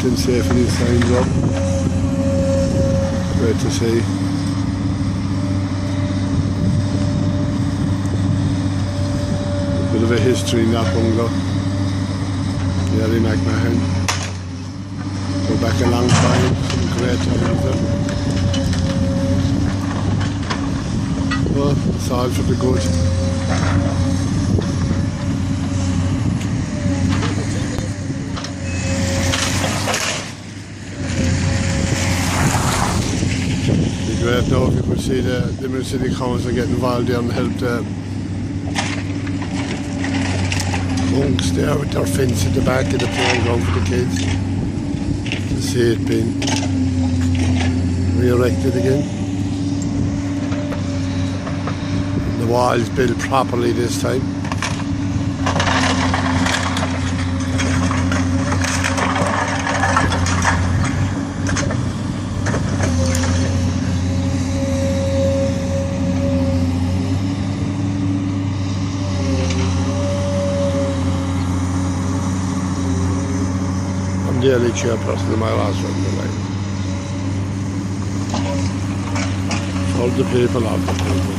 putting safety signs up. Great to see. Bit of a history in that bungalow. Gary McMahon. Go back a long time, some great times there. Well, it's all for the good. It'd be great now if you could see the Limerick City Council get involved there and help the monks there with their fence at the back of the playground for the kids. To see it being re-erected again. The walls built properly this time. I'm the only chairperson in my last one tonight. All the people of the people.